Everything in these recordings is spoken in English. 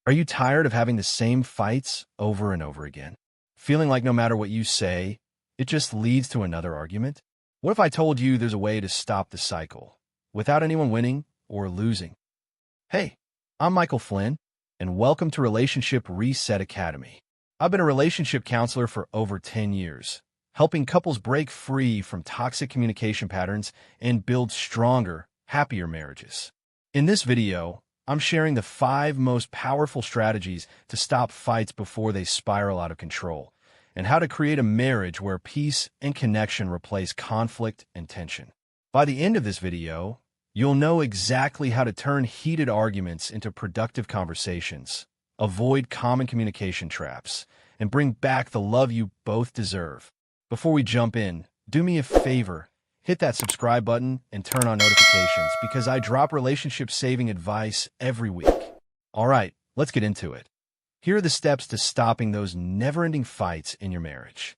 Are you tired of having the same fights over and over again? Feeling like no matter what you say, it just leads to another argument? What if I told you there's a way to stop the cycle without anyone winning or losing? Hey, I'm Michael Flynn, and welcome to Relationship Reset Academy. I've been a relationship counselor for over 10 years, helping couples break free from toxic communication patterns and build stronger, happier marriages. In this video, I'm sharing the 5 most powerful strategies to stop fights before they spiral out of control, and how to create a marriage where peace and connection replace conflict and tension. By the end of this video, you'll know exactly how to turn heated arguments into productive conversations, avoid common communication traps, and bring back the love you both deserve. Before we jump in, do me a favor. Hit that subscribe button and turn on notifications because I drop relationship-saving advice every week. All right, let's get into it. Here are the steps to stopping those never-ending fights in your marriage.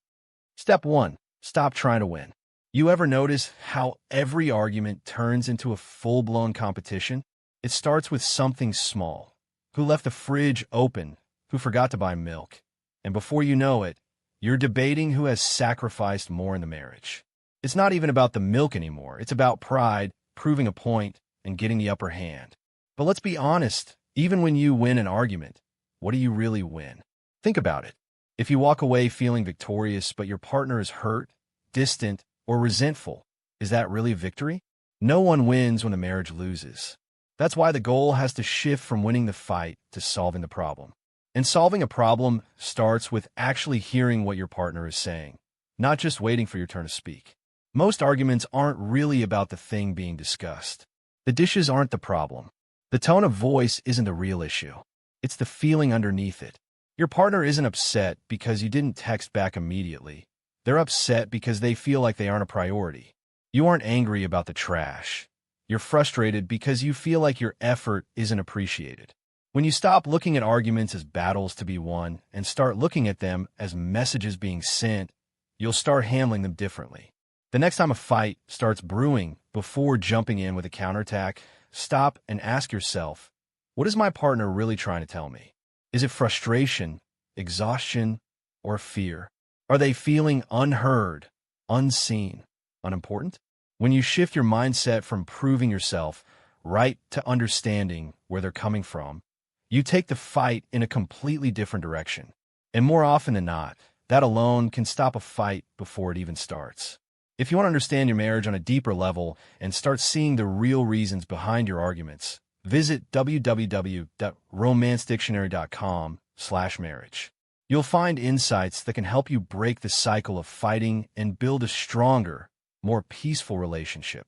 Step 1. Stop trying to win. You ever notice how every argument turns into a full-blown competition? It starts with something small. Who left the fridge open? Who forgot to buy milk? And before you know it, you're debating who has sacrificed more in the marriage. It's not even about the milk anymore. It's about pride, proving a point, and getting the upper hand. But let's be honest, even when you win an argument, what do you really win? Think about it. If you walk away feeling victorious but your partner is hurt, distant, or resentful, is that really victory? No one wins when the marriage loses. That's why the goal has to shift from winning the fight to solving the problem. And solving a problem starts with actually hearing what your partner is saying, not just waiting for your turn to speak. Most arguments aren't really about the thing being discussed. The dishes aren't the problem. The tone of voice isn't the real issue. It's the feeling underneath it. Your partner isn't upset because you didn't text back immediately. They're upset because they feel like they aren't a priority. You aren't angry about the trash. You're frustrated because you feel like your effort isn't appreciated. When you stop looking at arguments as battles to be won and start looking at them as messages being sent, you'll start handling them differently. The next time a fight starts brewing, before jumping in with a counterattack, stop and ask yourself, what is my partner really trying to tell me? Is it frustration, exhaustion, or fear? Are they feeling unheard, unseen, unimportant? When you shift your mindset from proving yourself right to understanding where they're coming from, you take the fight in a completely different direction. And more often than not, that alone can stop a fight before it even starts. If you want to understand your marriage on a deeper level and start seeing the real reasons behind your arguments, visit www.romancedictionary.com/marriage. You'll find insights that can help you break the cycle of fighting and build a stronger, more peaceful relationship.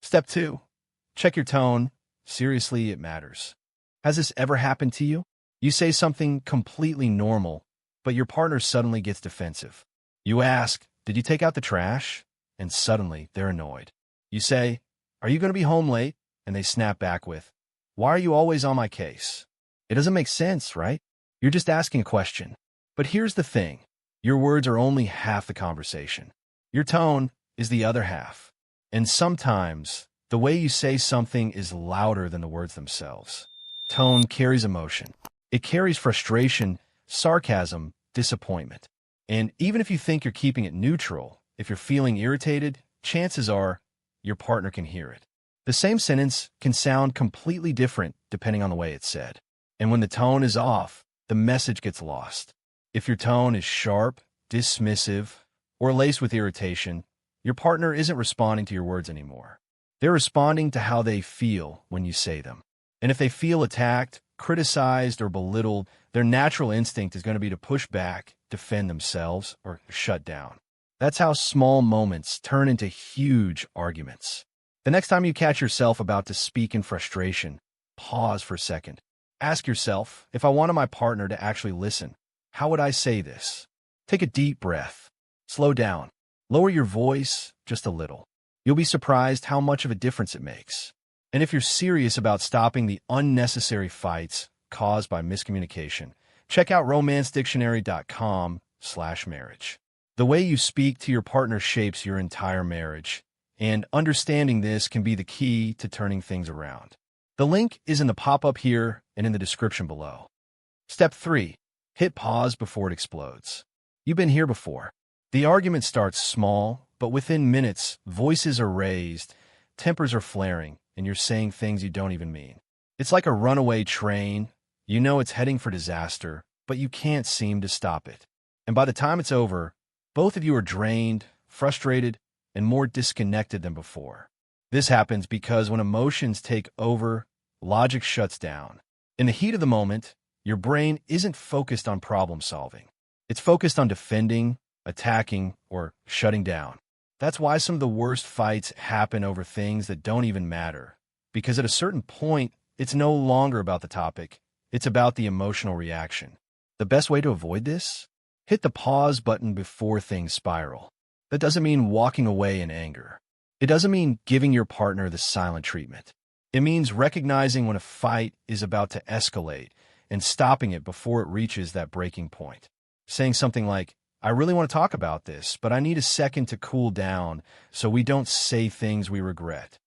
Step 2. Check your tone. Seriously, it matters. Has this ever happened to you? You say something completely normal, but your partner suddenly gets defensive. You ask, "Did you take out the trash?" And suddenly they're annoyed. You say, "Are you going to be home late?" And they snap back with, "Why are you always on my case?" It doesn't make sense, right? You're just asking a question. But here's the thing. Your words are only half the conversation. Your tone is the other half. And sometimes, the way you say something is louder than the words themselves. Tone carries emotion. It carries frustration, sarcasm, disappointment. And even if you think you're keeping it neutral, if you're feeling irritated, chances are your partner can hear it. The same sentence can sound completely different depending on the way it's said. And when the tone is off, the message gets lost. If your tone is sharp, dismissive, or laced with irritation, your partner isn't responding to your words anymore. They're responding to how they feel when you say them. And if they feel attacked, criticized, or belittled, their natural instinct is going to be to push back, defend themselves, or shut down. That's how small moments turn into huge arguments. The next time you catch yourself about to speak in frustration, pause for a second. Ask yourself, if I wanted my partner to actually listen, how would I say this? Take a deep breath. Slow down. Lower your voice just a little. You'll be surprised how much of a difference it makes. And if you're serious about stopping the unnecessary fights caused by miscommunication, check out romancedictionary.com/marriage. The way you speak to your partner shapes your entire marriage, and understanding this can be the key to turning things around. The link is in the pop-up here and in the description below. Step 3. Hit pause before it explodes. You've been here before. The argument starts small, but within minutes, voices are raised, tempers are flaring, and you're saying things you don't even mean. It's like a runaway train. You know it's heading for disaster, but you can't seem to stop it. And by the time it's over, both of you are drained, frustrated, and more disconnected than before. This happens because when emotions take over, logic shuts down. In the heat of the moment, your brain isn't focused on problem solving. It's focused on defending, attacking, or shutting down. That's why some of the worst fights happen over things that don't even matter. Because at a certain point, it's no longer about the topic. It's about the emotional reaction. The best way to avoid this? Hit the pause button before things spiral. That doesn't mean walking away in anger. It doesn't mean giving your partner the silent treatment. It means recognizing when a fight is about to escalate and stopping it before it reaches that breaking point. Saying something like, I really want to talk about this, but I need a second to cool down so we don't say things we regret.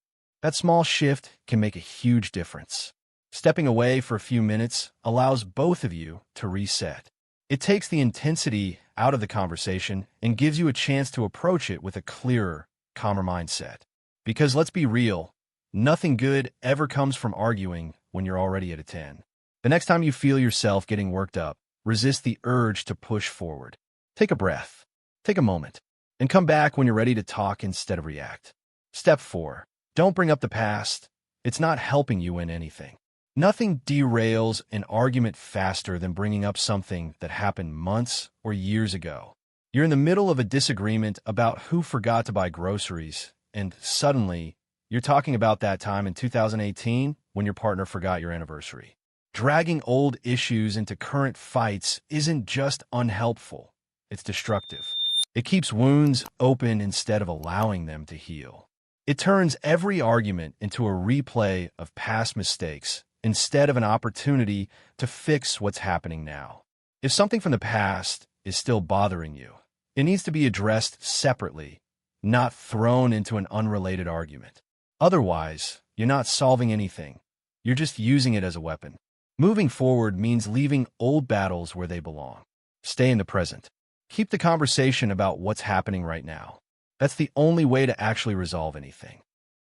That small shift can make a huge difference. Stepping away for a few minutes allows both of you to reset. It takes the intensity out of the conversation and gives you a chance to approach it with a clearer, calmer mindset. Because let's be real, nothing good ever comes from arguing when you're already at a 10. The next time you feel yourself getting worked up, resist the urge to push forward. Take a breath, take a moment, and come back when you're ready to talk instead of react. Step 4. Don't bring up the past. It's not helping you win anything. Nothing derails an argument faster than bringing up something that happened months or years ago. You're in the middle of a disagreement about who forgot to buy groceries, and suddenly, you're talking about that time in 2018 when your partner forgot your anniversary. Dragging old issues into current fights isn't just unhelpful, it's destructive. It keeps wounds open instead of allowing them to heal. It turns every argument into a replay of past mistakes instead of an opportunity to fix what's happening now. If something from the past is still bothering you, it needs to be addressed separately, not thrown into an unrelated argument. Otherwise, you're not solving anything. You're just using it as a weapon. Moving forward means leaving old battles where they belong. Stay in the present. Keep the conversation about what's happening right now. That's the only way to actually resolve anything.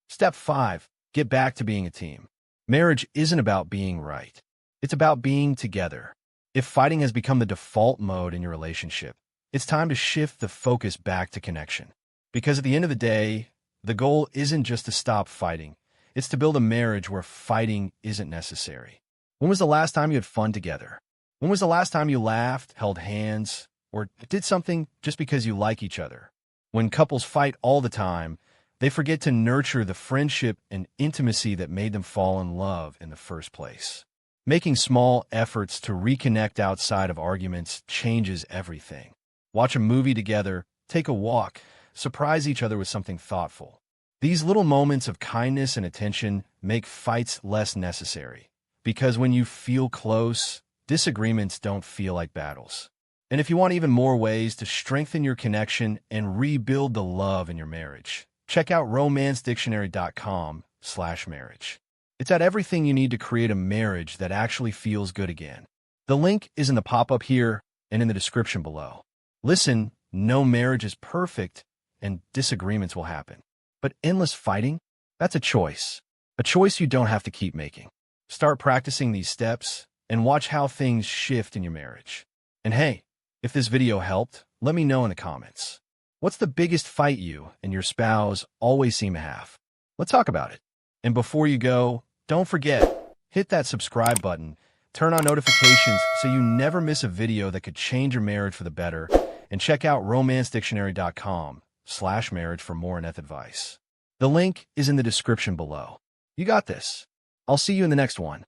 Step 5. Get back to being a team. Marriage isn't about being right. It's about being together. If fighting has become the default mode in your relationship, it's time to shift the focus back to connection. Because at the end of the day, the goal isn't just to stop fighting. It's to build a marriage where fighting isn't necessary. When was the last time you had fun together? When was the last time you laughed, held hands, or did something just because you like each other? When couples fight all the time, they forget to nurture the friendship and intimacy that made them fall in love in the first place. Making small efforts to reconnect outside of arguments changes everything. Watch a movie together, take a walk, surprise each other with something thoughtful. These little moments of kindness and attention make fights less necessary. Because when you feel close, disagreements don't feel like battles. And if you want even more ways to strengthen your connection and rebuild the love in your marriage, check out romancedictionary.com/marriage. It's got everything you need to create a marriage that actually feels good again. The link is in the pop-up here and in the description below. Listen, no marriage is perfect and disagreements will happen. But endless fighting? That's a choice. A choice you don't have to keep making. Start practicing these steps and watch how things shift in your marriage. And hey, if this video helped, let me know in the comments. What's the biggest fight you and your spouse always seem to have? Let's talk about it. And before you go, don't forget, hit that subscribe button, turn on notifications so you never miss a video that could change your marriage for the better, and check out romancedictionary.com/marriage for more in-depth advice. The link is in the description below. You got this. I'll see you in the next one.